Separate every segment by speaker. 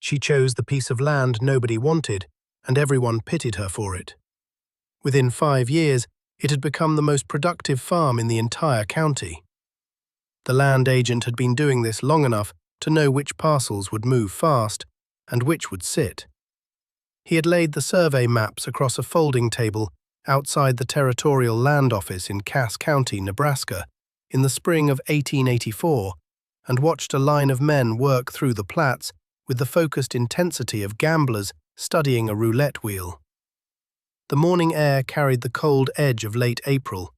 Speaker 1: She chose the piece of land nobody wanted, and everyone pitied her for it. Within 5 years, it had become the most productive farm in the entire county. The land agent had been doing this long enough to know which parcels would move fast and which would sit. He had laid the survey maps across a folding table outside the Territorial Land Office in Cass County, Nebraska, in the spring of 1884, and watched a line of men work through the plats with the focused intensity of gamblers studying a roulette wheel. The morning air carried the cold edge of late April,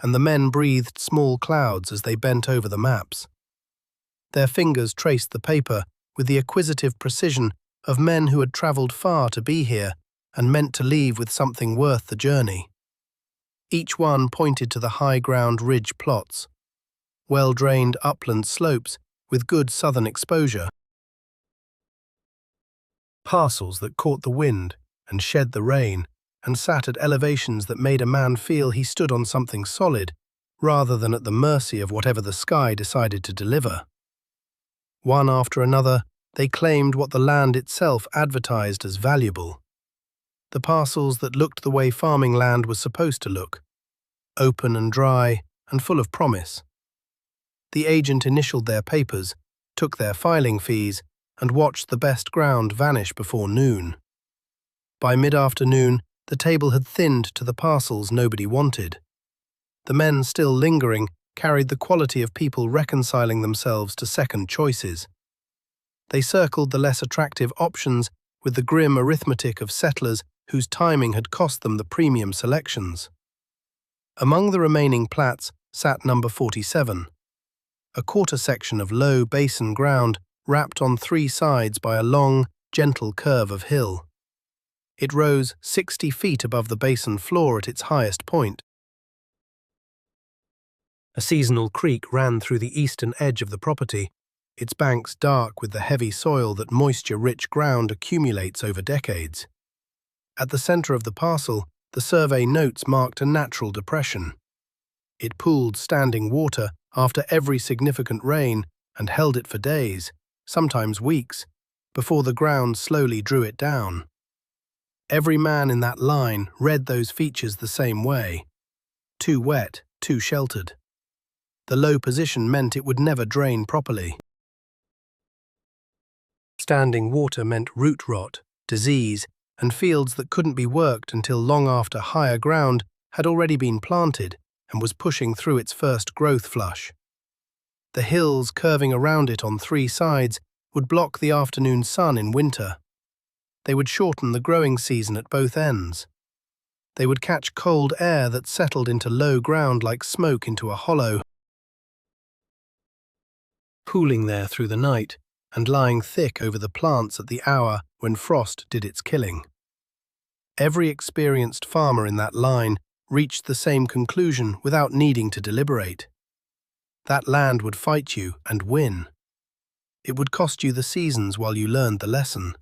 Speaker 1: and the men breathed small clouds as they bent over the maps. Their fingers traced the paper with the acquisitive precision of men who had travelled far to be here and meant to leave with something worth the journey. Each one pointed to the high-ground ridge plots, well-drained upland slopes with good southern exposure, parcels that caught the wind and shed the rain and sat at elevations that made a man feel he stood on something solid rather than at the mercy of whatever the sky decided to deliver. One after another, they claimed what the land itself advertised as valuable. The parcels that looked the way farming land was supposed to look, open and dry and full of promise. The agent initialed their papers, took their filing fees, and watched the best ground vanish before noon. By mid-afternoon, the table had thinned to the parcels nobody wanted. The men still lingering carried the quality of people reconciling themselves to second choices. They circled the less attractive options with the grim arithmetic of settlers whose timing had cost them the premium selections. Among the remaining plats sat number 47, a quarter section of low basin ground wrapped on 3 sides by a long, gentle curve of hill. It rose 60 feet above the basin floor at its highest point. A seasonal creek ran through the eastern edge of the property, its banks dark with the heavy soil that moisture-rich ground accumulates over decades. At the center of the parcel, the survey notes marked a natural depression. It pooled standing water after every significant rain and held it for days, sometimes weeks, before the ground slowly drew it down. Every man in that line read those features the same way. Too wet, too sheltered. The low position meant it would never drain properly. Standing water meant root rot, disease, and fields that couldn't be worked until long after higher ground had already been planted and was pushing through its first growth flush. The hills curving around it on 3 sides would block the afternoon sun in winter. They would shorten the growing season at both ends. They would catch cold air that settled into low ground like smoke into a hollow, pooling there through the night and lying thick over the plants at the hour when frost did its killing. Every experienced farmer in that line reached the same conclusion without needing to deliberate. That land would fight you and win. It would cost you the seasons while you learned the lesson.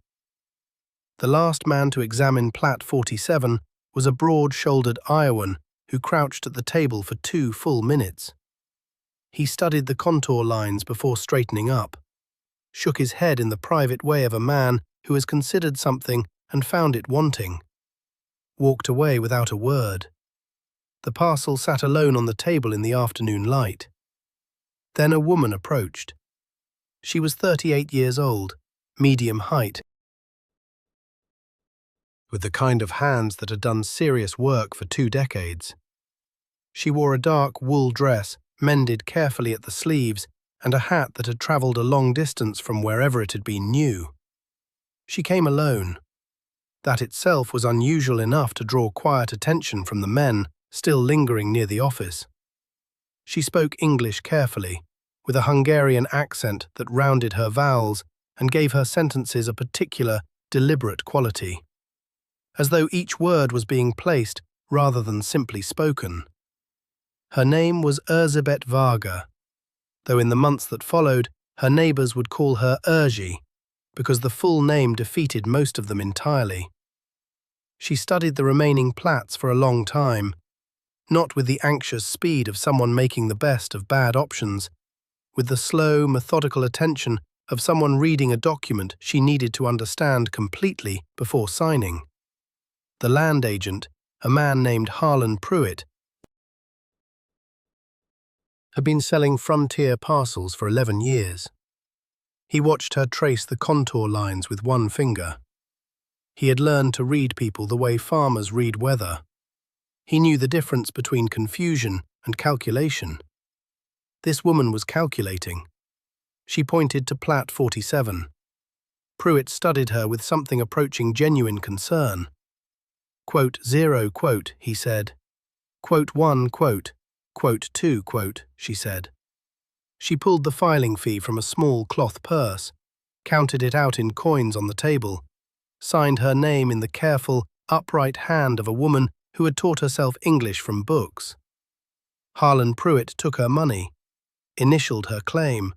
Speaker 1: The last man to examine Plat 47 was a broad-shouldered Iowan who crouched at the table for 2 full minutes. He studied the contour lines before straightening up, shook his head in the private way of a man who has considered something and found it wanting, walked away without a word. The parcel sat alone on the table in the afternoon light. Then a woman approached. She was 38 years old, medium height, with the kind of hands that had done serious work for 2 decades. She wore a dark wool dress, mended carefully at the sleeves, and a hat that had travelled a long distance from wherever it had been new. She came alone. That itself was unusual enough to draw quiet attention from the men still lingering near the office. She spoke English carefully, with a Hungarian accent that rounded her vowels and gave her sentences a particular, deliberate quality, as though each word was being placed rather than simply spoken. Her name was Erzsébet Varga, though in the months that followed, her neighbours would call her Erzsi, because the full name defeated most of them entirely. She studied the remaining plats for a long time, not with the anxious speed of someone making the best of bad options, with the slow, methodical attention of someone reading a document she needed to understand completely before signing. The land agent, a man named Harlan Pruitt, had been selling frontier parcels for 11 years. He watched her trace the contour lines with one finger. He had learned to read people the way farmers read weather. He knew the difference between confusion and calculation. This woman was calculating. She pointed to Plat 47. Pruitt studied her with something approaching genuine concern. Quote 0, quote, he said. Quote 1, quote 2, quote, she said. She pulled the filing fee from a small cloth purse, counted it out in coins on the table, signed her name in the careful, upright hand of a woman who had taught herself English from books. Harlan Pruitt took her money, initialed her claim,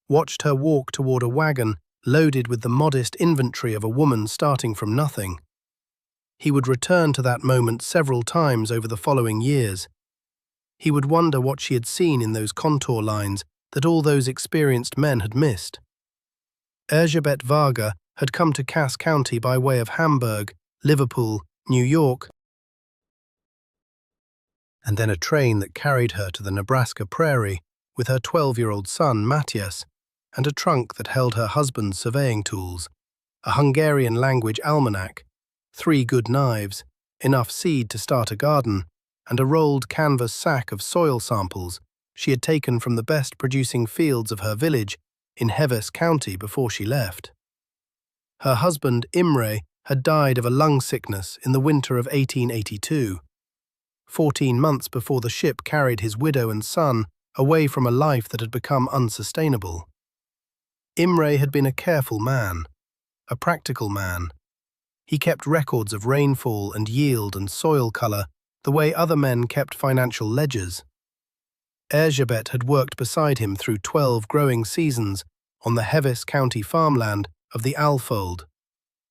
Speaker 1: watched her walk toward a wagon loaded with the modest inventory of a woman starting from nothing. He would return to that moment several times over the following years. He would wonder what she had seen in those contour lines that all those experienced men had missed. Erzsébet Varga had come to Cass County by way of Hamburg, Liverpool, New York, and then a train that carried her to the Nebraska prairie with her 12-year-old son, Matthias, and a trunk that held her husband's surveying tools, a Hungarian language almanac, 3 good knives, enough seed to start a garden, and a rolled canvas sack of soil samples she had taken from the best producing fields of her village in Heves County before she left. Her husband, Imre, had died of a lung sickness in the winter of 1882, 14 months before the ship carried his widow and son away from a life that had become unsustainable. Imre had been a careful man, a practical man. He kept records of rainfall and yield and soil color the way other men kept financial ledgers. Erzsébet had worked beside him through 12 growing seasons on the Heves County farmland of the Alfold,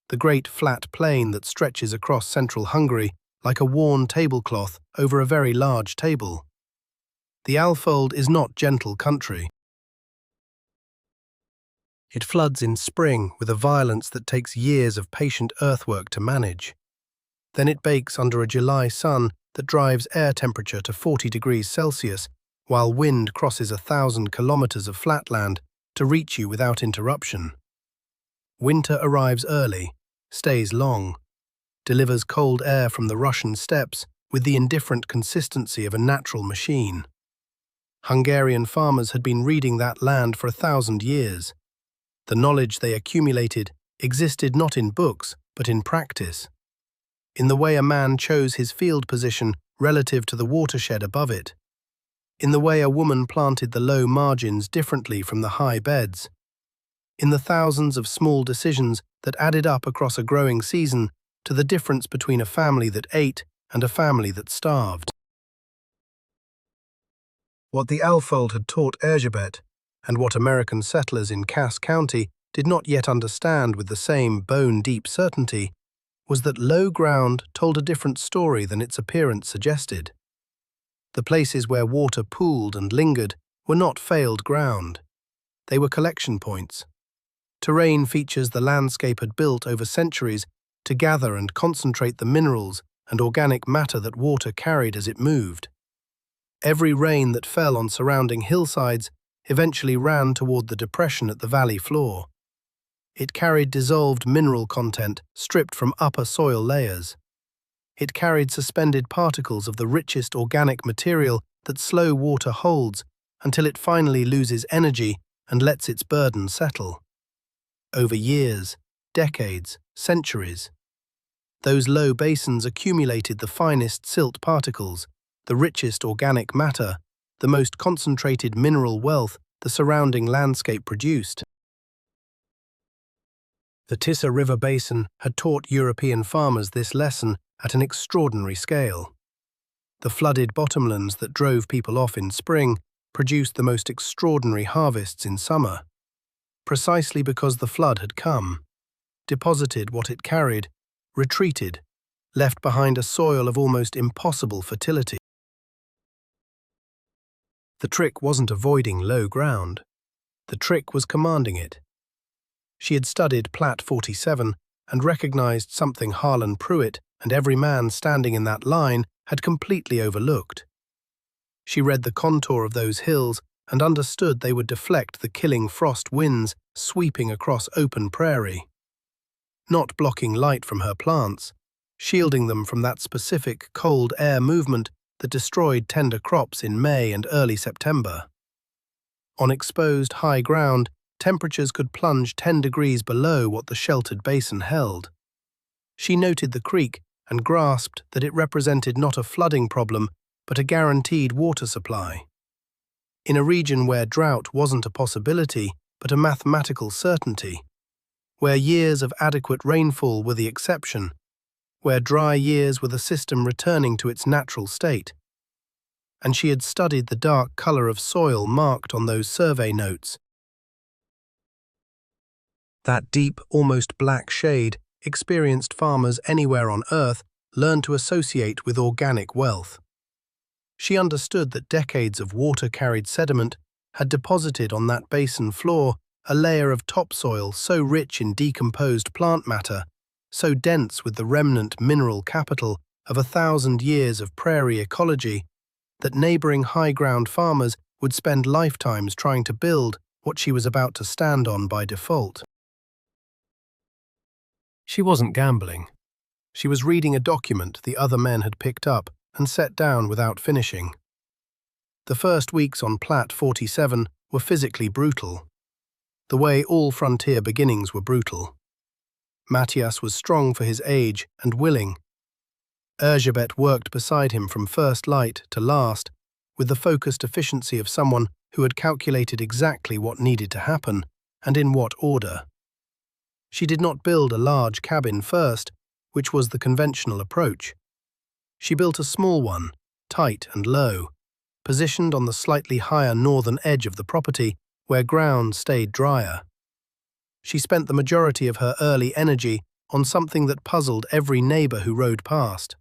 Speaker 1: the great flat plain that stretches across central Hungary like a worn tablecloth over a very large table. The Alfold is not gentle country. It floods in spring with a violence that takes years of patient earthwork to manage. Then it bakes under a July sun that drives air temperature to 40 degrees Celsius, while wind crosses 1,000 kilometers of flatland to reach you without interruption. Winter arrives early, stays long, delivers cold air from the Russian steppes with the indifferent consistency of a natural machine. Hungarian farmers had been reading that land for 1,000 years. The knowledge they accumulated existed not in books, but in practice, in the way a man chose his field position relative to the watershed above it, in the way a woman planted the low margins differently from the high beds, in the thousands of small decisions that added up across a growing season to the difference between a family that ate and a family that starved. What the Alfold had taught Erzsébet, and what American settlers in Cass County did not yet understand with the same bone-deep certainty, was that low ground told a different story than its appearance suggested. The places where water pooled and lingered were not failed ground. They were collection points. Terrain features the landscape had built over centuries to gather and concentrate the minerals and organic matter that water carried as it moved. Every rain that fell on surrounding hillsides eventually ran toward the depression at the valley floor. It carried dissolved mineral content stripped from upper soil layers. It carried suspended particles of the richest organic material that slow water holds until it finally loses energy and lets its burden settle. Over years, decades, centuries, those low basins accumulated the finest silt particles, the richest organic matter, the most concentrated mineral wealth the surrounding landscape produced. The Tisza River basin had taught European farmers this lesson at an extraordinary scale. The flooded bottomlands that drove people off in spring produced the most extraordinary harvests in summer, precisely because the flood had come, deposited what it carried, retreated, left behind a soil of almost impossible fertility. The trick wasn't avoiding low ground. The trick was commanding it, She had studied Plat 47 and recognized something Harlan Pruitt and every man standing in that line had completely overlooked. She read the contour of those hills and understood they would deflect the killing frost winds sweeping across open prairie, not blocking light from her plants, shielding them from that specific cold air movement that destroyed tender crops in May and early September. On exposed high ground, temperatures could plunge 10 degrees below what the sheltered basin held. She noted the creek and grasped that it represented not a flooding problem, but a guaranteed water supply. In a region where drought wasn't a possibility, but a mathematical certainty, where years of adequate rainfall were the exception, where dry years were the system returning to its natural state. And she had studied the dark color of soil marked on those survey notes. That deep, almost black shade experienced farmers anywhere on Earth learned to associate with organic wealth. She understood that decades of water-carried sediment had deposited on that basin floor a layer of topsoil so rich in decomposed plant matter, so dense with the remnant mineral capital of 1,000 years of prairie ecology, that neighboring high-ground farmers would spend lifetimes trying to build what she was about to stand on by default. She wasn't gambling. She was reading a document the other men had picked up and set down without finishing. The first weeks on Plat 47 were physically brutal, the way all frontier beginnings were brutal. Matthias was strong for his age and willing. Erzsébet worked beside him from first light to last with the focused efficiency of someone who had calculated exactly what needed to happen and in what order. She did not build a large cabin first, which was the conventional approach. She built a small one, tight and low, positioned on the slightly higher northern edge of the property where ground stayed drier. She spent the majority of her early energy on something that puzzled every neighbor who rode past.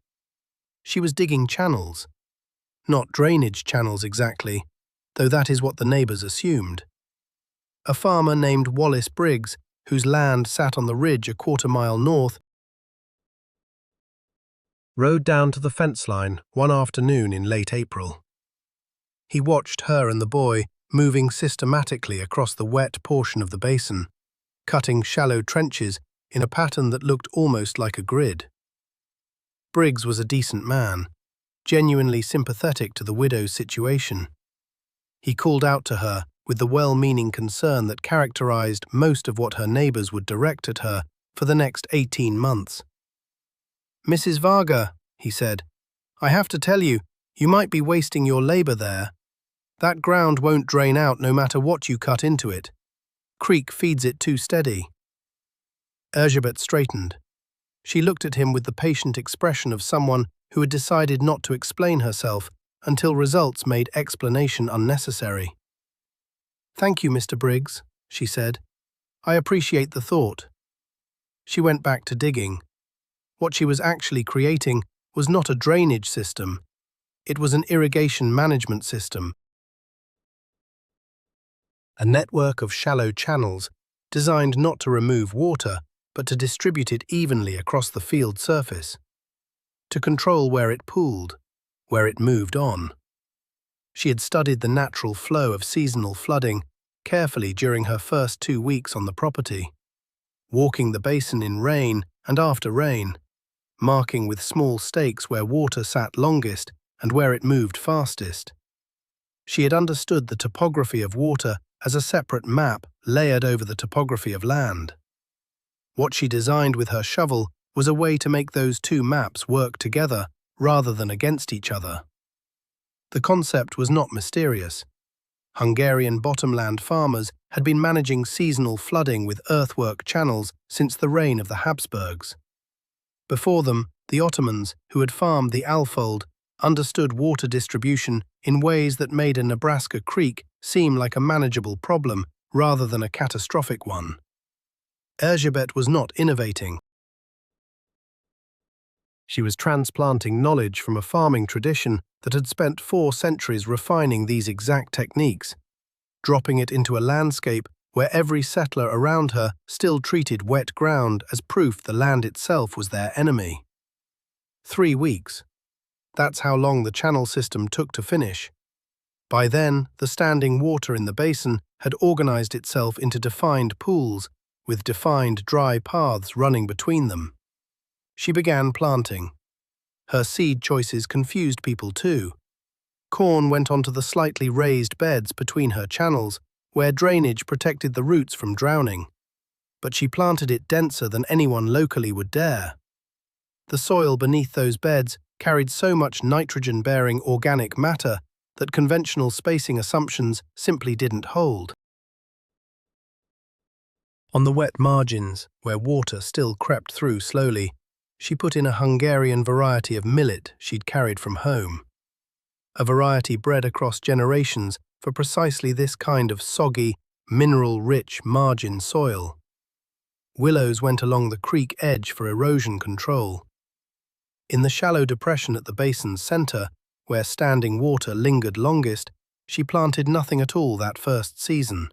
Speaker 1: She was digging channels. Not drainage channels exactly, though that is what the neighbors assumed. A farmer named Wallace Briggs, whose land sat on the ridge a quarter-mile north, rode down to the fence line one afternoon in late April. He watched her and the boy moving systematically across the wet portion of the basin, cutting shallow trenches in a pattern that looked almost like a grid. Briggs was a decent man, genuinely sympathetic to the widow's situation. He called out to her with the well-meaning concern that characterized most of what her neighbors would direct at her for the next 18 months. "Mrs. Varga," he said, "I have to tell you, you might be wasting your labor there. That ground won't drain out no matter what you cut into it. Creek feeds it too steady." Erzsébet straightened. She looked at him with the patient expression of someone who had decided not to explain herself until results made explanation unnecessary. "Thank you, Mr. Briggs," she said. "I appreciate the thought." She went back to digging. What she was actually creating was not a drainage system. It was an irrigation management system. A network of shallow channels designed not to remove water, but to distribute it evenly across the field surface, to control where it pooled, where it moved on. She had studied the natural flow of seasonal flooding carefully during her first 2 weeks on the property, walking the basin in rain and after rain, marking with small stakes where water sat longest and where it moved fastest. She had understood the topography of water as a separate map layered over the topography of land. What she designed with her shovel was a way to make those two maps work together rather than against each other. The concept was not mysterious. Hungarian bottomland farmers had been managing seasonal flooding with earthwork channels since the reign of the Habsburgs. Before them, the Ottomans, who had farmed the Alfold, understood water distribution in ways that made a Nebraska creek seem like a manageable problem rather than a catastrophic one. Erzsébet was not innovating. She was transplanting knowledge from a farming tradition that had spent 4 centuries refining these exact techniques, dropping it into a landscape where every settler around her still treated wet ground as proof the land itself was their enemy. 3 weeks. That's how long the channel system took to finish. By then, the standing water in the basin had organized itself into defined pools, with defined dry paths running between them. She began planting. Her seed choices confused people too. Corn went onto the slightly raised beds between her channels, where drainage protected the roots from drowning. But she planted it denser than anyone locally would dare. The soil beneath those beds carried so much nitrogen-bearing organic matter that conventional spacing assumptions simply didn't hold. On the wet margins, where water still crept through slowly, she put in a Hungarian variety of millet she'd carried from home. A variety bred across generations for precisely this kind of soggy, mineral-rich margin soil. Willows went along the creek edge for erosion control. In the shallow depression at the basin's center, where standing water lingered longest, she planted nothing at all that first season.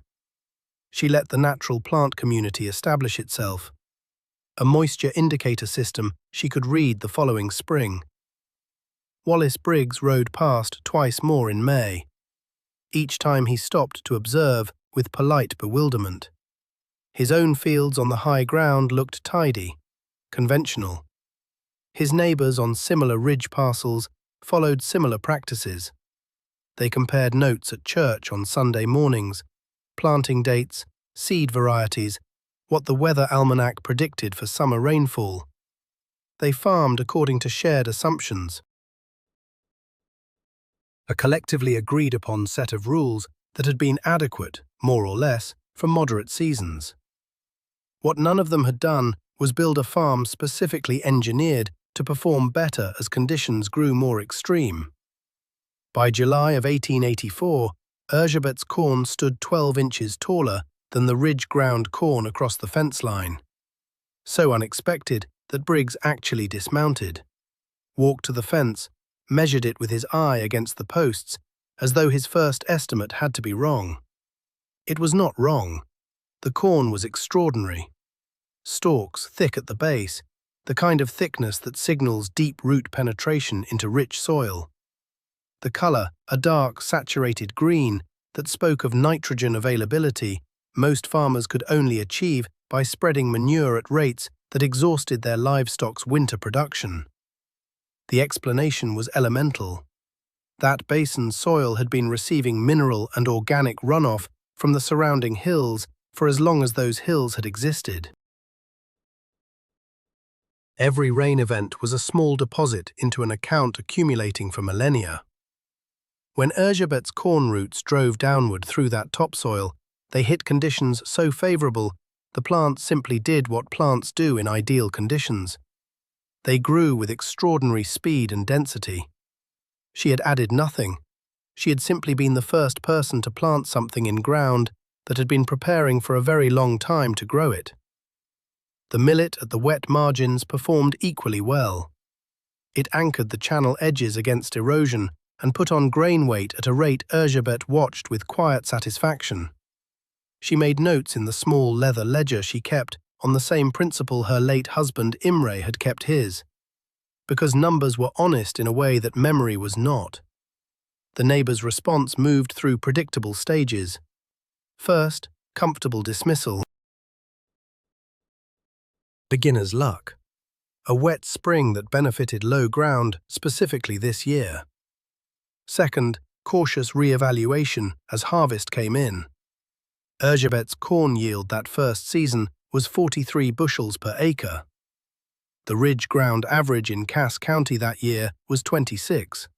Speaker 1: She let the natural plant community establish itself, a moisture indicator system she could read the following spring. Wallace Briggs rode past twice more in May. Each time he stopped to observe with polite bewilderment. His own fields on the high ground looked tidy, conventional. His neighbors on similar ridge parcels followed similar practices. They compared notes at church on Sunday mornings, planting dates, seed varieties, what the weather almanac predicted for summer rainfall. They farmed according to shared assumptions. A collectively agreed-upon set of rules that had been adequate, more or less, for moderate seasons. What none of them had done was build a farm specifically engineered to perform better as conditions grew more extreme. By July of 1884, Erzsébet's corn stood 12 inches taller than the ridge-ground corn across the fence line. So unexpected that Briggs actually dismounted, walked to the fence, measured it with his eye against the posts, as though his first estimate had to be wrong. It was not wrong. The corn was extraordinary. Stalks thick at the base, the kind of thickness that signals deep root penetration into rich soil. The color, a dark, saturated green that spoke of nitrogen availability, most farmers could only achieve by spreading manure at rates that exhausted their livestock's winter production. The explanation was elemental. That basin's soil had been receiving mineral and organic runoff from the surrounding hills for as long as those hills had existed. Every rain event was a small deposit into an account accumulating for millennia. When Erzsébet's corn roots drove downward through that topsoil, they hit conditions so favorable, the plant simply did what plants do in ideal conditions. They grew with extraordinary speed and density. She had added nothing. She had simply been the first person to plant something in ground that had been preparing for a very long time to grow it. The millet at the wet margins performed equally well. It anchored the channel edges against erosion and put on grain weight at a rate Erzsébet watched with quiet satisfaction. She made notes in the small leather ledger she kept on the same principle her late husband Imre had kept his, because numbers were honest in a way that memory was not. The neighbor's response moved through predictable stages. First, comfortable dismissal. Beginner's luck. A wet spring that benefited low ground specifically this year. Second, cautious re-evaluation as harvest came in. Erzsébet's corn yield that first season was 43 bushels per acre. The ridge ground average in Cass County that year was 26.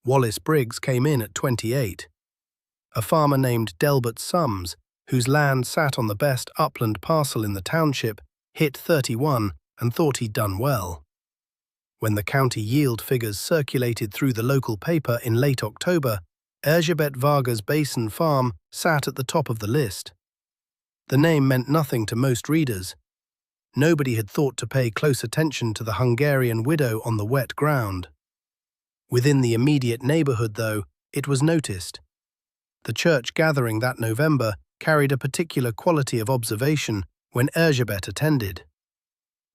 Speaker 1: Wallace Briggs came in at 28. A farmer named Delbert Sums, whose land sat on the best upland parcel in the township, hit 31 and thought he'd done well. When the county yield figures circulated through the local paper in late October, Erzsébet Varga's Basin Farm sat at the top of the list. The name meant nothing to most readers. Nobody had thought to pay close attention to the Hungarian widow on the wet ground. Within the immediate neighborhood, though, it was noticed. The church gathering that November carried a particular quality of observation when Elizabeth attended.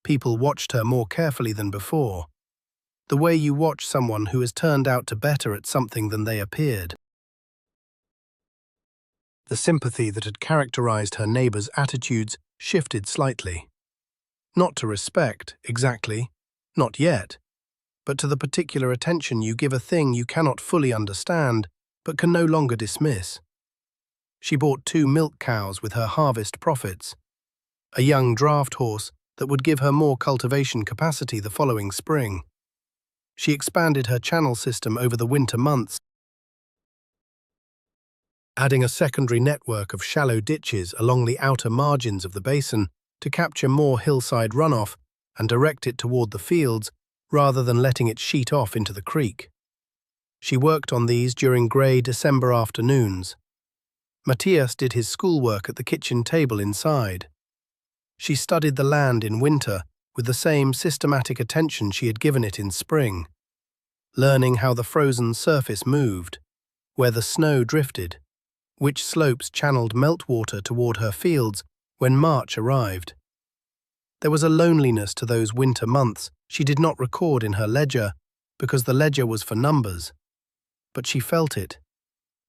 Speaker 1: People watched her more carefully than before, the way you watch someone who has turned out to better at something than they appeared. The sympathy that had characterized her neighbors' attitudes shifted slightly. Not to respect, exactly, not yet, but to the particular attention you give a thing you cannot fully understand but can no longer dismiss. She bought 2 milk cows with her harvest profits, a young draft horse that would give her more cultivation capacity the following spring. She expanded her channel system over the winter months, adding a secondary network of shallow ditches along the outer margins of the basin to capture more hillside runoff and direct it toward the fields rather than letting it sheet off into the creek. She worked on these during grey December afternoons. Matthias did his schoolwork at the kitchen table inside. She studied the land in winter with the same systematic attention she had given it in spring, learning how the frozen surface moved, where the snow drifted, which slopes channeled meltwater toward her fields when March arrived. There was a loneliness to those winter months she did not record in her ledger because the ledger was for numbers. But she felt it,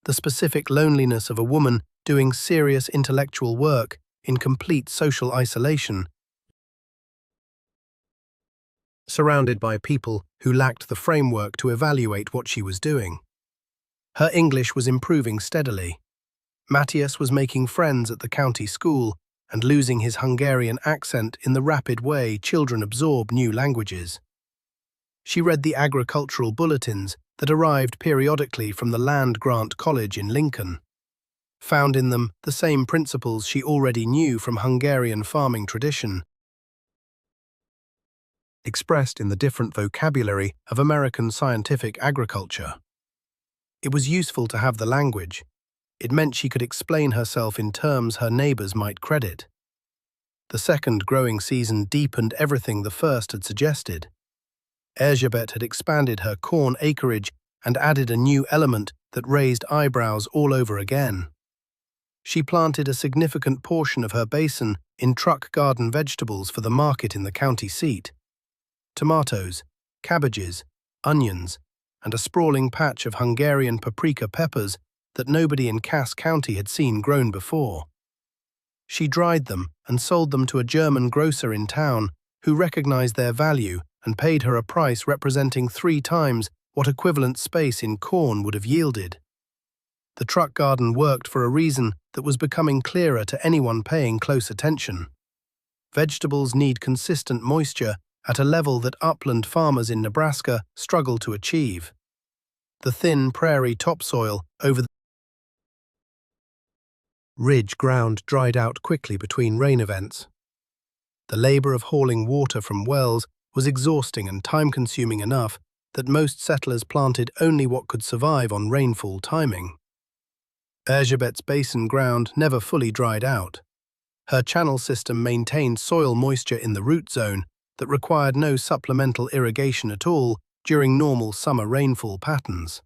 Speaker 1: the specific loneliness of a woman doing serious intellectual work in complete social isolation, surrounded by people who lacked the framework to evaluate what she was doing. Her English was improving steadily. Matthias was making friends at the county school and losing his Hungarian accent in the rapid way children absorb new languages. She read the agricultural bulletins that arrived periodically from the land-grant college in Lincoln, found in them the same principles she already knew from Hungarian farming tradition, expressed in the different vocabulary of American scientific agriculture. It was useful to have the language. It meant she could explain herself in terms her neighbors might credit. The second growing season deepened everything the first had suggested. Elizabeth had expanded her corn acreage and added a new element that raised eyebrows all over again. She planted a significant portion of her basin in truck garden vegetables for the market in the county seat. Tomatoes, cabbages, onions, and a sprawling patch of Hungarian paprika peppers that nobody in Cass County had seen grown before. She dried them and sold them to a German grocer in town who recognized their value and paid her a price representing 3 times what equivalent space in corn would have yielded. The truck garden worked for a reason that was becoming clearer to anyone paying close attention. Vegetables need consistent moisture at a level that upland farmers in Nebraska struggle to achieve. The thin prairie topsoil over the ridge ground dried out quickly between rain events. The labor of hauling water from wells was exhausting and time-consuming enough that most settlers planted only what could survive on rainfall timing. Elizabeth's basin ground never fully dried out. Her channel system maintained soil moisture in the root zone that required no supplemental irrigation at all during normal summer rainfall patterns.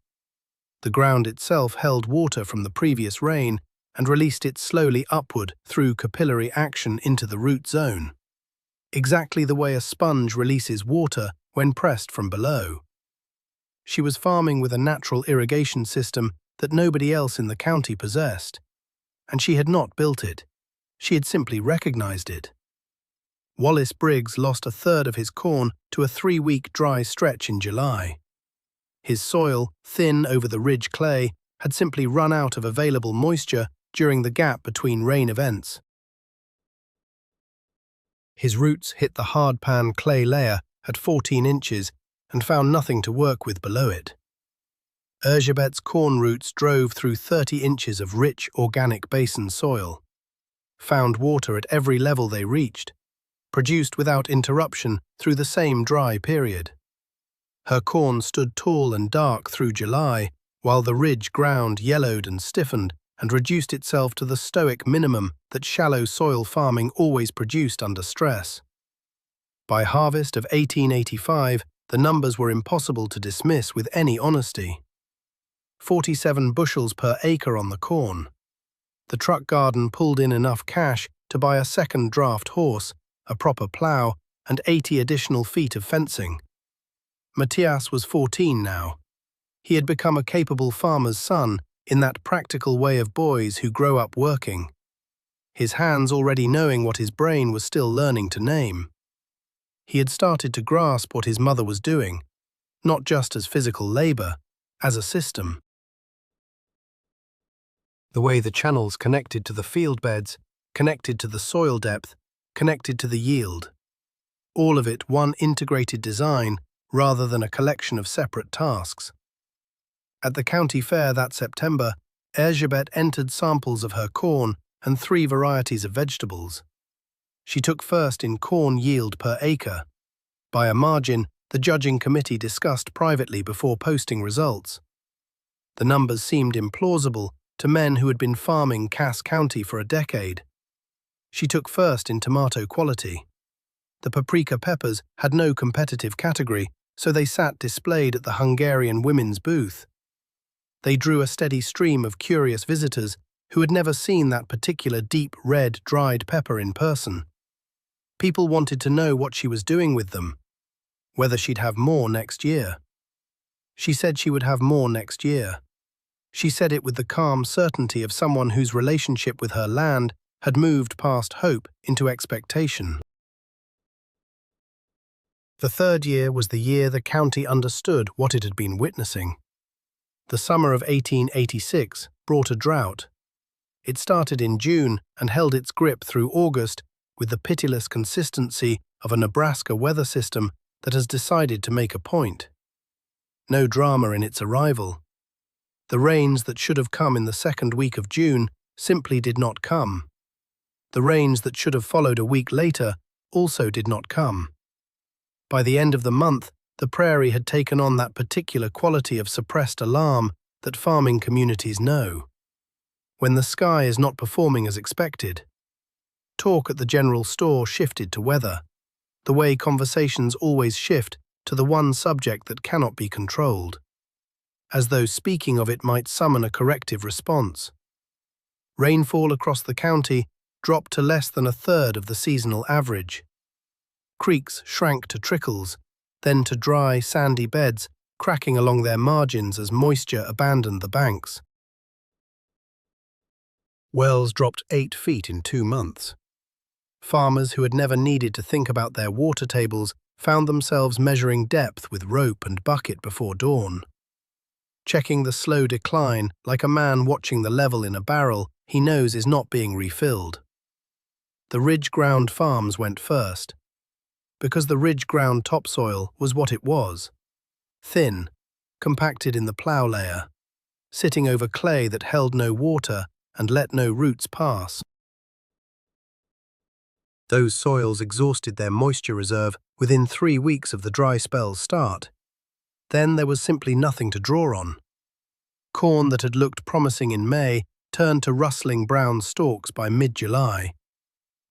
Speaker 1: The ground itself held water from the previous rain and released it slowly upward through capillary action into the root zone, exactly the way a sponge releases water when pressed from below. She was farming with a natural irrigation system that nobody else in the county possessed, and she had not built it. She had simply recognized it. Wallace Briggs lost a third of his corn to a 3-week dry stretch in July. His soil, thin over the ridge clay, had simply run out of available moisture during the gap between rain events. His roots hit the hard-pan clay layer at 14 inches and found nothing to work with below it. Elizabeth's corn roots drove through 30 inches of rich, organic basin soil, found water at every level they reached, produced without interruption through the same dry period. Her corn stood tall and dark through July, while the ridge ground yellowed and stiffened and reduced itself to the stoic minimum that shallow soil farming always produced under stress. By harvest of 1885, the numbers were impossible to dismiss with any honesty. 47 bushels per acre on the corn. The truck garden pulled in enough cash to buy a second draft horse, a proper plough, and 80 additional feet of fencing. Matthias was 14 now. He had become a capable farmer's son in that practical way of boys who grow up working, his hands already knowing what his brain was still learning to name. He had started to grasp what his mother was doing, not just as physical labor, as a system. The way the channels connected to the field beds, connected to the soil depth, connected to the yield. All of it one integrated design rather than a collection of separate tasks. At the county fair that September, Erzsébet entered samples of her corn and 3 varieties of vegetables. She took first in corn yield per acre. By a margin, the judging committee discussed privately before posting results. The numbers seemed implausible to men who had been farming Cass County for a decade. She took first in tomato quality. The paprika peppers had no competitive category, so they sat displayed at the Hungarian women's booth. They drew a steady stream of curious visitors who had never seen that particular deep red dried pepper in person. People wanted to know what she was doing with them, whether she'd have more next year. She said she would have more next year. She said it with the calm certainty of someone whose relationship with her land had moved past hope into expectation. The third year was the year the county understood what it had been witnessing. The summer of 1886 brought a drought. It started in June and held its grip through August with the pitiless consistency of a Nebraska weather system that has decided to make a point. No drama in its arrival. The rains that should have come in the second week of June simply did not come. The rains that should have followed a week later also did not come. By the end of the month, the prairie had taken on that particular quality of suppressed alarm that farming communities know. When the sky is not performing as expected. Talk at the general store shifted to weather, the way conversations always shift to the one subject that cannot be controlled, as though speaking of it might summon a corrective response. Rainfall across the county dropped to less than a third of the seasonal average. Creeks shrank to trickles, then to dry, sandy beds cracking along their margins as moisture abandoned the banks. Wells dropped 8 feet in 2 months. Farmers who had never needed to think about their water tables found themselves measuring depth with rope and bucket before dawn. Checking the slow decline like a man watching the level in a barrel he knows is not being refilled. The ridge-ground farms went first, because the ridge-ground topsoil was what it was, thin, compacted in the plough layer, sitting over clay that held no water and let no roots pass. Those soils exhausted their moisture reserve within 3 weeks of the dry spell's start. Then there was simply nothing to draw on. Corn that had looked promising in May turned to rustling brown stalks by mid-July,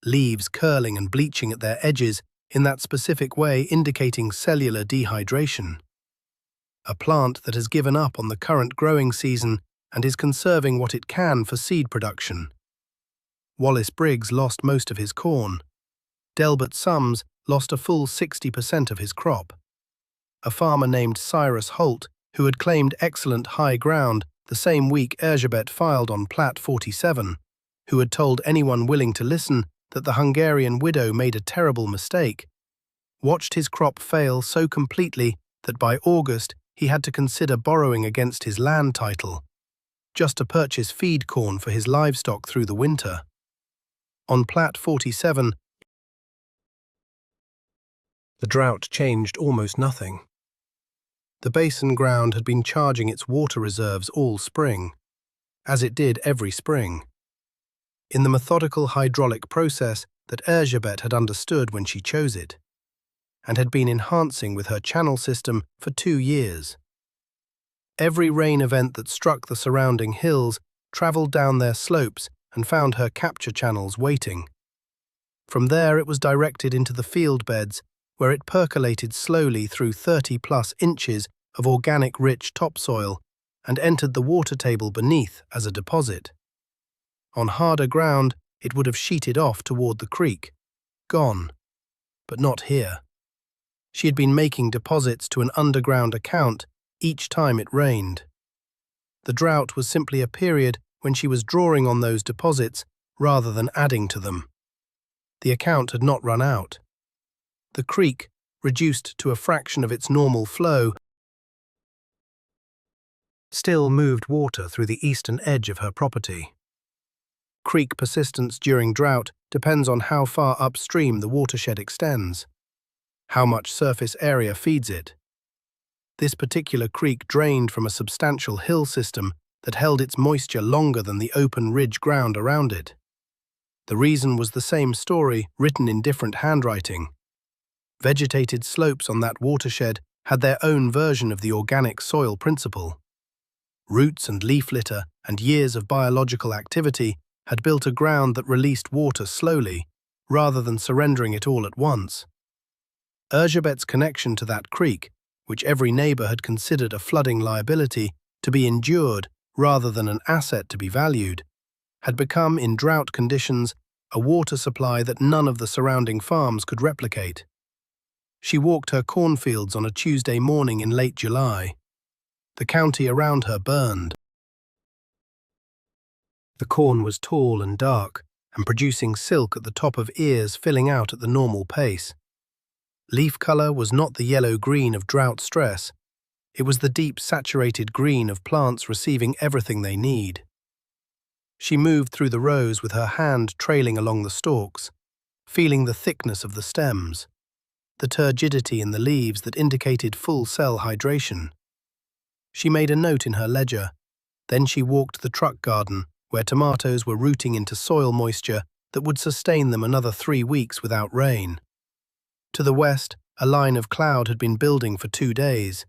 Speaker 1: leaves curling and bleaching at their edges in that specific way indicating cellular dehydration. A plant that has given up on the current growing season and is conserving what it can for seed production. Wallace Briggs lost most of his corn. Delbert Sums lost a full 60% of his crop. A farmer named Cyrus Holt, who had claimed excellent high ground the same week Erzsébet filed on Plat 47, who had told anyone willing to listen that the Hungarian widow made a terrible mistake, watched his crop fail so completely that by August he had to consider borrowing against his land title, just to purchase feed corn for his livestock through the winter. On Plat 47, the drought changed almost nothing. The basin ground had been charging its water reserves all spring, as it did every spring, in the methodical hydraulic process that Erzsébet had understood when she chose it, and had been enhancing with her channel system for 2 years. Every rain event that struck the surrounding hills travelled down their slopes and found her capture channels waiting. From there it was directed into the field beds, where it percolated slowly through 30+ inches of organic rich topsoil and entered the water table beneath as a deposit. On harder ground, it would have sheeted off toward the creek. Gone. But not here. She had been making deposits to an underground account each time it rained. The drought was simply a period when she was drawing on those deposits rather than adding to them. The account had not run out. The creek, reduced to a fraction of its normal flow, still moved water through the eastern edge of her property. Creek persistence during drought depends on how far upstream the watershed extends, how much surface area feeds it. This particular creek drained from a substantial hill system that held its moisture longer than the open ridge ground around it. The reason was the same story, written in different handwriting. Vegetated slopes on that watershed had their own version of the organic soil principle. Roots and leaf litter and years of biological activity had built a ground that released water slowly, rather than surrendering it all at once. Erzsébet's connection to that creek, which every neighbor had considered a flooding liability to be endured rather than an asset to be valued, had become, in drought conditions, a water supply that none of the surrounding farms could replicate. She walked her cornfields on a Tuesday morning in late July. The county around her burned. The corn was tall and dark, and producing silk at the top of ears filling out at the normal pace. Leaf color was not the yellow-green of drought stress. It was the deep, saturated green of plants receiving everything they need. She moved through the rows with her hand trailing along the stalks, feeling the thickness of the stems, the turgidity in the leaves that indicated full cell hydration. She made a note in her ledger. Then she walked the truck garden, where tomatoes were rooting into soil moisture that would sustain them another 3 weeks without rain. To the west, a line of cloud had been building for 2 days.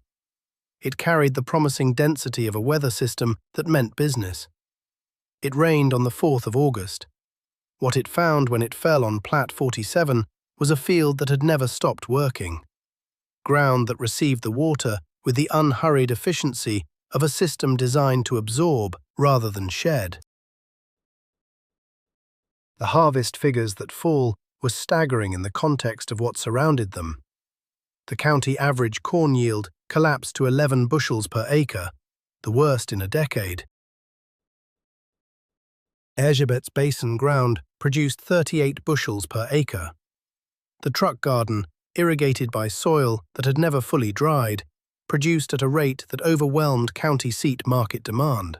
Speaker 1: It carried the promising density of a weather system that meant business. It rained on the 4th of August. What it found when it fell on Plat 47 was a field that had never stopped working. Ground that received the water with the unhurried efficiency of a system designed to absorb rather than shed. The harvest figures that fall were staggering in the context of what surrounded them. The county average corn yield collapsed to 11 bushels per acre, the worst in a decade. Erzsébet's basin ground produced 38 bushels per acre. The truck garden, irrigated by soil that had never fully dried, produced at a rate that overwhelmed county seat market demand.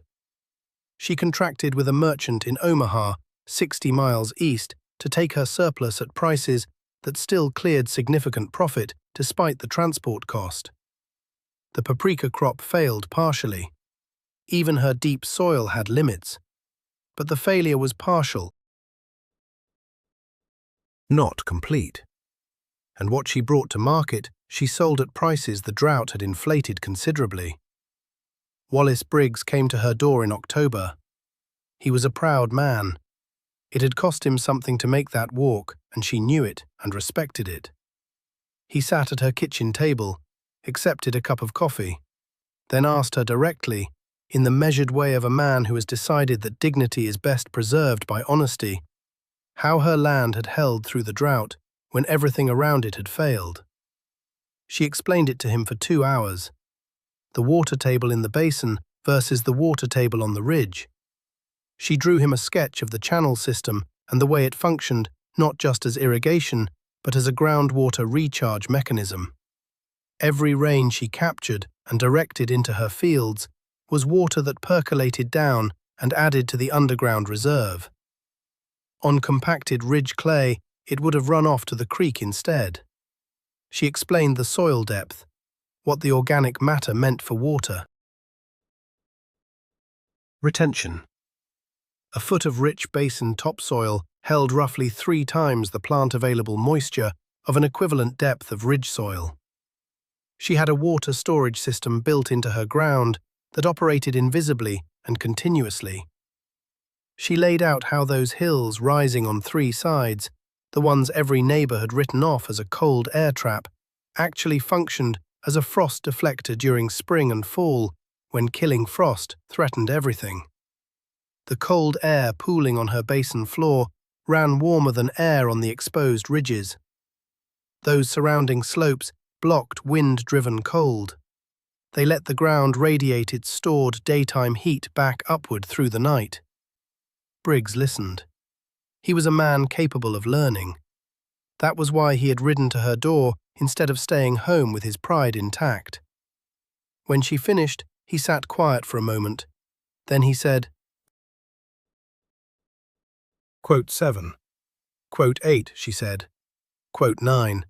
Speaker 1: She contracted with a merchant in Omaha, 60 miles east, to take her surplus at prices that still cleared significant profit despite the transport cost. The paprika crop failed partially. Even her deep soil had limits. But the failure was partial, not complete. And what she brought to market, she sold at prices the drought had inflated considerably. Wallace Briggs came to her door in October. He was a proud man. It had cost him something to make that walk, and she knew it and respected it. He sat at her kitchen table, accepted a cup of coffee, then asked her directly, in the measured way of a man who has decided that dignity is best preserved by honesty, how her land had held through the drought when everything around it had failed. She explained it to him for 2 hours. The water table in the basin versus the water table on the ridge. She drew him a sketch of the channel system and the way it functioned not just as irrigation, but as a groundwater recharge mechanism. Every rain she captured and directed into her fields was water that percolated down and added to the underground reserve. On compacted ridge clay, it would have run off to the creek instead. She explained the soil depth, what the organic matter meant for water. Retention. A foot of rich basin topsoil held roughly 3 times the plant-available moisture of an equivalent depth of ridge soil. She had a water storage system built into her ground that operated invisibly and continuously. She laid out how those hills rising on 3 sides, the ones every neighbor had written off as a cold air trap, actually functioned as a frost deflector during spring and fall when killing frost threatened everything. The cold air pooling on her basin floor ran warmer than air on the exposed ridges. Those surrounding slopes blocked wind-driven cold. They let the ground radiate its stored daytime heat back upward through the night. Briggs listened. He was a man capable of learning. That was why he had ridden to her door instead of staying home with his pride intact. When she finished, he sat quiet for a moment. Then he said, Quote 7. Quote 8, she said. Quote 9.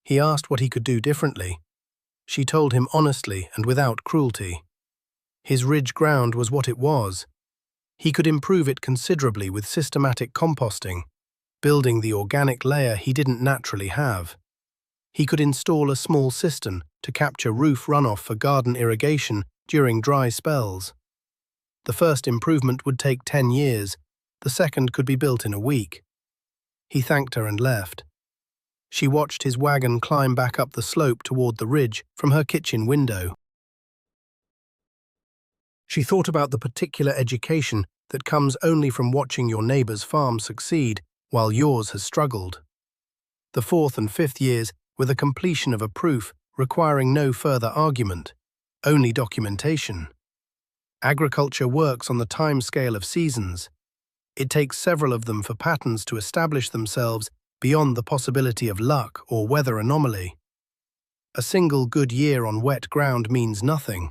Speaker 1: He asked what he could do differently. She told him honestly and without cruelty. His ridge ground was what it was. He could improve it considerably with systematic composting, building the organic layer he didn't naturally have. He could install a small cistern to capture roof runoff for garden irrigation during dry spells. The first improvement would take 10 years, the second could be built in a week. He thanked her and left. She watched his wagon climb back up the slope toward the ridge from her kitchen window. She thought about the particular education that comes only from watching your neighbor's farm succeed while yours has struggled. The 4th and 5th years were the completion of a proof requiring no further argument, only documentation. Agriculture works on the time scale of seasons. It takes several of them for patterns to establish themselves beyond the possibility of luck or weather anomaly. A single good year on wet ground means nothing.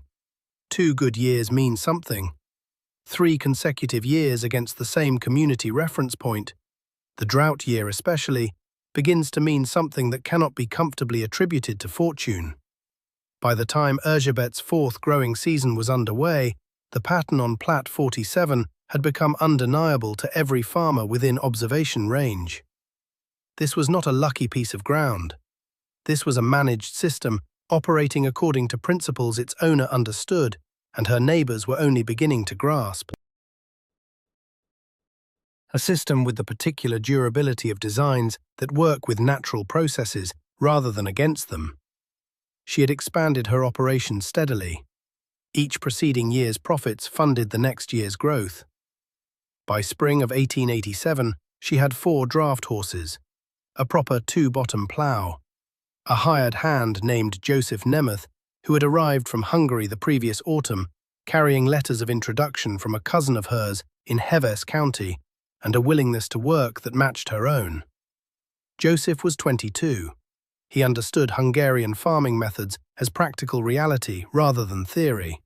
Speaker 1: 2 good years mean something. 3 consecutive years against the same community reference point, the drought year especially, begins to mean something that cannot be comfortably attributed to fortune. By the time Erzsébet's 4th growing season was underway, the pattern on Plat 47 had become undeniable to every farmer within observation range. This was not a lucky piece of ground. This was a managed system operating according to principles its owner understood and her neighbors were only beginning to grasp. A system with the particular durability of designs that work with natural processes rather than against them. She had expanded her operation steadily. Each preceding year's profits funded the next year's growth. By spring of 1887, she had 4 draft horses, a proper 2-bottom plough, a hired hand named Joseph Nemeth, who had arrived from Hungary the previous autumn, carrying letters of introduction from a cousin of hers in Heves County, and a willingness to work that matched her own. Joseph was 22. He understood Hungarian farming methods as practical reality rather than theory.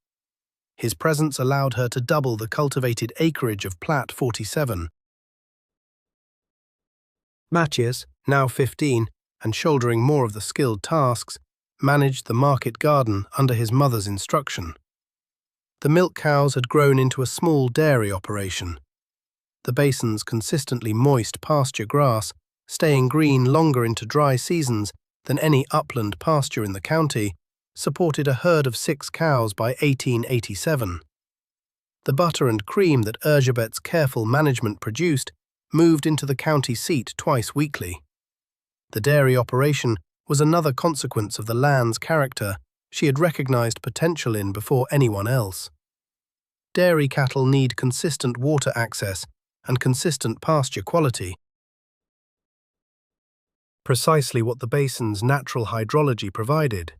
Speaker 1: His presence allowed her to double the cultivated acreage of Plat 47. Matthias, now 15, and shouldering more of the skilled tasks, managed the market garden under his mother's instruction. The milk cows had grown into a small dairy operation. The basin's consistently moist pasture grass, staying green longer into dry seasons than any upland pasture in the county, supported a herd of 6 cows by 1887. The butter and cream that Erzsébet's careful management produced moved into the county seat twice weekly. The dairy operation was another consequence of the land's character she had recognized potential in before anyone else. Dairy cattle need consistent water access and consistent pasture quality. Precisely what the basin's natural hydrology provided.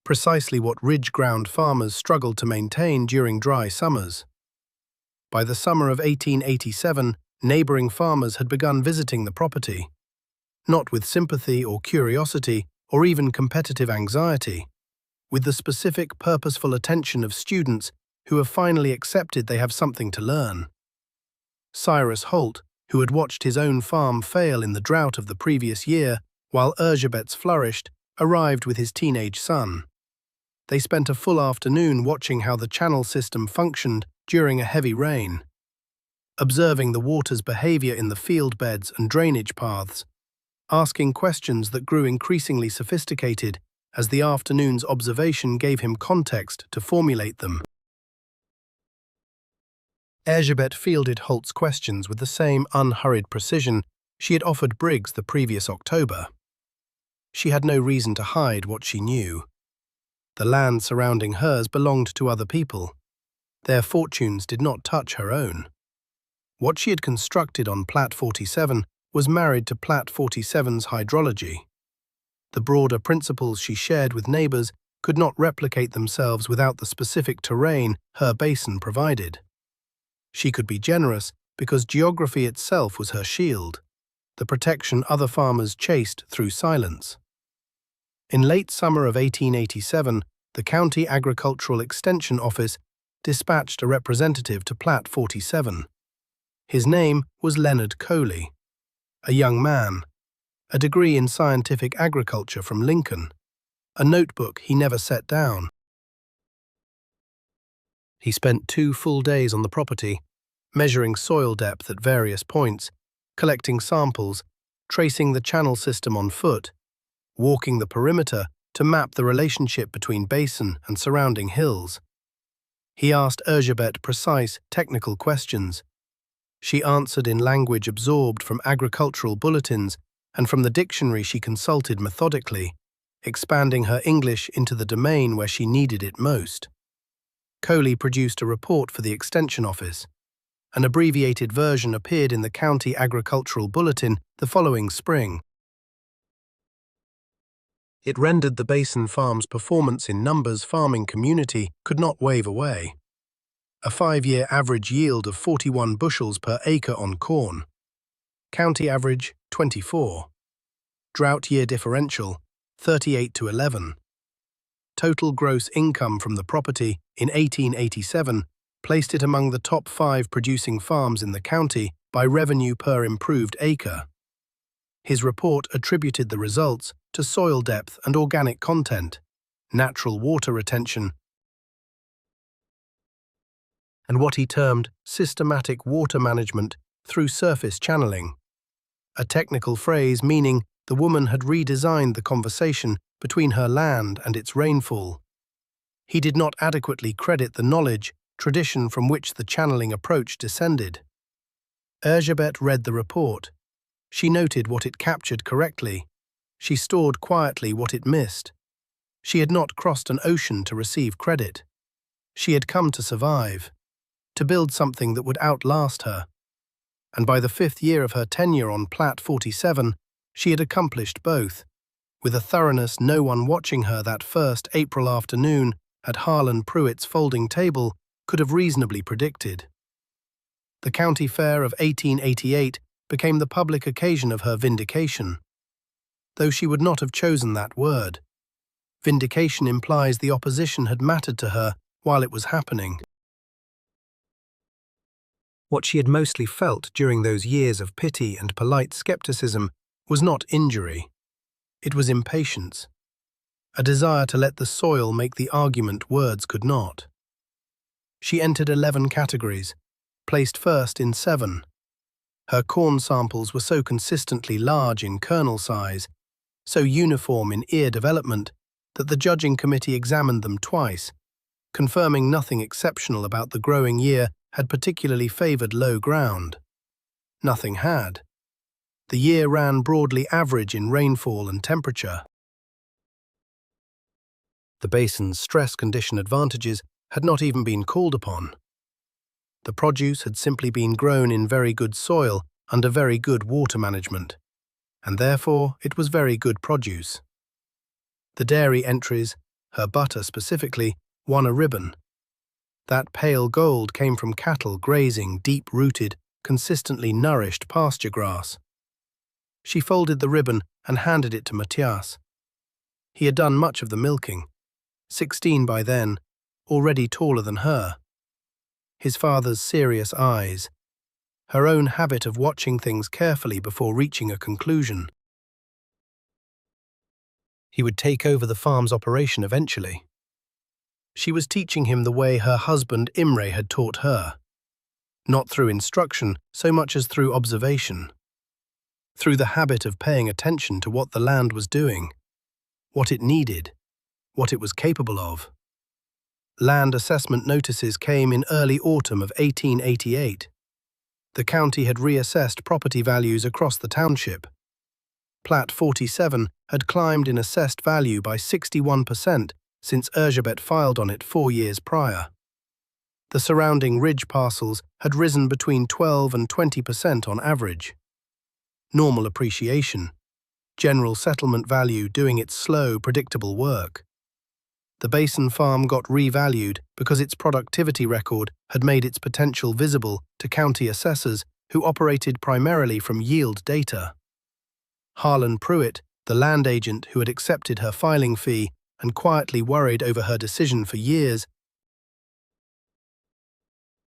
Speaker 1: Precisely what ridge ground farmers struggled to maintain during dry summers. By the summer of 1887, neighboring farmers had begun visiting the property, not with sympathy or curiosity or even competitive anxiety, with the specific purposeful attention of students who have finally accepted they have something to learn. Cyrus Holt, who had watched his own farm fail in the drought of the previous year while Erzsébet's flourished, arrived with his teenage son. They spent a full afternoon watching how the channel system functioned during a heavy rain, observing the water's behavior in the field beds and drainage paths, asking questions that grew increasingly sophisticated as the afternoon's observation gave him context to formulate them. Erzsébet fielded Holt's questions with the same unhurried precision she had offered Briggs the previous October. She had no reason to hide what she knew. The land surrounding hers belonged to other people. Their fortunes did not touch her own. What she had constructed on Plat 47 was married to Plat 47's hydrology. The broader principles she shared with neighbors could not replicate themselves without the specific terrain her basin provided. She could be generous because geography itself was her shield, the protection other farmers chased through silence. In late summer of 1887, the County Agricultural Extension Office dispatched a representative to Plat 47. His name was Leonard Coley, a young man, a degree in scientific agriculture from Lincoln, a notebook he never set down. He spent 2 full days on the property, measuring soil depth at various points, collecting samples, tracing the channel system on foot, walking the perimeter to map the relationship between basin and surrounding hills. He asked Erzsébet precise, technical questions. She answered in language absorbed from agricultural bulletins and from the dictionary she consulted methodically, expanding her English into the domain where she needed it most. Coley produced a report for the Extension Office. An abbreviated version appeared in the County Agricultural Bulletin the following spring. It rendered the Basin Farm's performance in numbers farming community could not wave away. A 5-year average yield of 41 bushels per acre on corn. County average, 24. Drought year differential, 38 to 11. Total gross income from the property in 1887 placed it among the top 5 producing farms in the county by revenue per improved acre. His report attributed the results to soil depth and organic content, natural water retention, and what he termed systematic water management through surface channeling, a technical phrase meaning the woman had redesigned the conversation between her land and its rainfall. He did not adequately credit the knowledge, tradition from which the channeling approach descended. Erzsébet read the report. She noted what it captured correctly. She stored quietly what it missed. She had not crossed an ocean to receive credit. She had come to survive, to build something that would outlast her. And by the 5th year of her tenure on Plat 47, she had accomplished both, with a thoroughness no one watching her that first April afternoon at Harlan Pruitt's folding table could have reasonably predicted. The county fair of 1888 became the public occasion of her vindication. Though she would not have chosen that word, vindication implies the opposition had mattered to her while it was happening. What she had mostly felt during those years of pity and polite skepticism was not injury. It was impatience, a desire to let the soil make the argument words could not. She entered 11 categories, placed first in 7. Her corn samples were so consistently large in kernel size, so uniform in ear development, that the judging committee examined them twice, confirming nothing exceptional about the growing year had particularly favored low ground. Nothing had. The year ran broadly average in rainfall and temperature. The basin's stress condition advantages had not even been called upon. The produce had simply been grown in very good soil under very good water management, and therefore it was very good produce. The dairy entries, her butter specifically, won a ribbon. That pale gold came from cattle grazing deep-rooted, consistently nourished pasture grass. She folded the ribbon and handed it to Matthias. He had done much of the milking, 16 by then, already taller than her. His father's serious eyes, her own habit of watching things carefully before reaching a conclusion. He would take over the farm's operation eventually. She was teaching him the way her husband Imre had taught her, not through instruction so much as through observation, through the habit of paying attention to what the land was doing, what it needed, what it was capable of. Land assessment notices came in early autumn of 1888. The county had reassessed property values across the township. Plat 47 had climbed in assessed value by 61% since Erzsébet filed on it 4 years prior. The surrounding ridge parcels had risen between 12 and 20% on average. Normal appreciation. General settlement value doing its slow, predictable work. The basin farm got revalued because its productivity record had made its potential visible to county assessors who operated primarily from yield data. Harlan Pruitt, the land agent who had accepted her filing fee and quietly worried over her decision for years,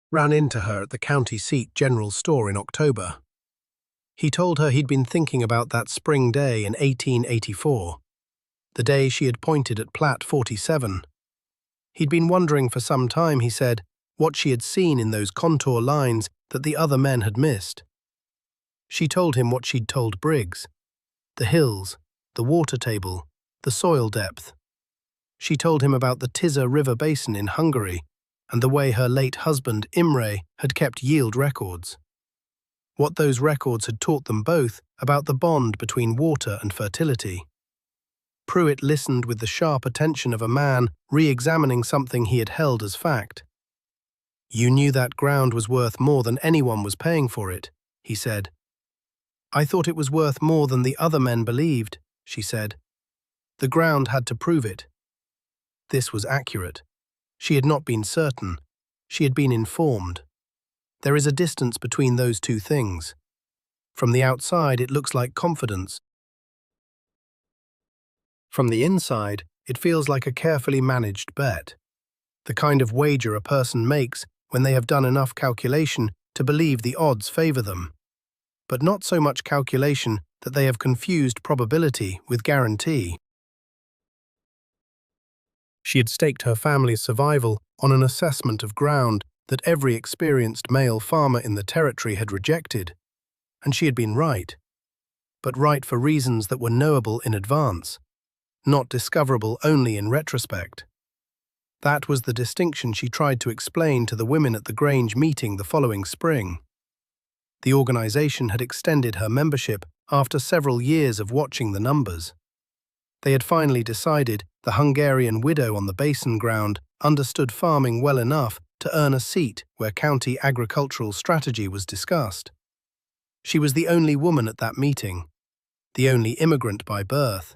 Speaker 1: ran into her at the county seat general store in October. He told her he'd been thinking about that spring day in 1884, the day she had pointed at Plat 47. He'd been wondering for some time, he said, what she had seen in those contour lines that the other men had missed. She told him what she'd told Briggs: the hills, the water table, the soil depth. She told him about the Tisza River basin in Hungary and the way her late husband, Imre, had kept yield records. What those records had taught them both about the bond between water and fertility. Pruitt listened with the sharp attention of a man re-examining something he had held as fact. "You knew that ground was worth more than anyone was paying for it," he said. "I thought it was worth more than the other men believed," she said. "The ground had to prove it." This was accurate. She had not been certain. She had been informed. There is a distance between those two things. From the outside, it looks like confidence. From the inside, it feels like a carefully managed bet. The kind of wager a person makes when they have done enough calculation to believe the odds favor them. But not so much calculation that they have confused probability with guarantee. She had staked her family's survival on an assessment of ground that every experienced male farmer in the territory had rejected, and she had been right. But right for reasons that were knowable in advance, not discoverable only in retrospect. That was the distinction she tried to explain to the women at the Grange meeting the following spring. The organization had extended her membership after several years of watching the numbers. They had finally decided the Hungarian widow on the basin ground understood farming well enough to earn a seat where county agricultural strategy was discussed. She was the only woman at that meeting, the only immigrant by birth.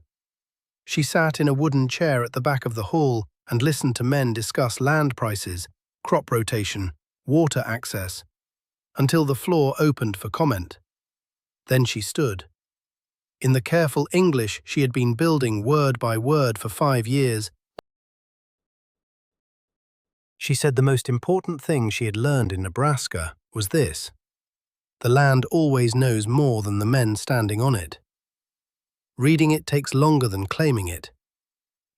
Speaker 1: She sat in a wooden chair at the back of the hall and listened to men discuss land prices, crop rotation, water access, until the floor opened for comment. Then she stood. In the careful English she had been building word by word for 5 years, she said the most important thing she had learned in Nebraska was this: the land always knows more than the men standing on it. Reading it takes longer than claiming it.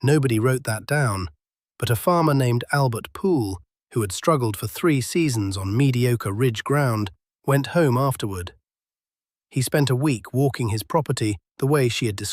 Speaker 1: Nobody wrote that down, but a farmer named Albert Poole, who had struggled for 3 seasons on mediocre ridge ground, went home afterward. He spent a week walking his property the way she had described.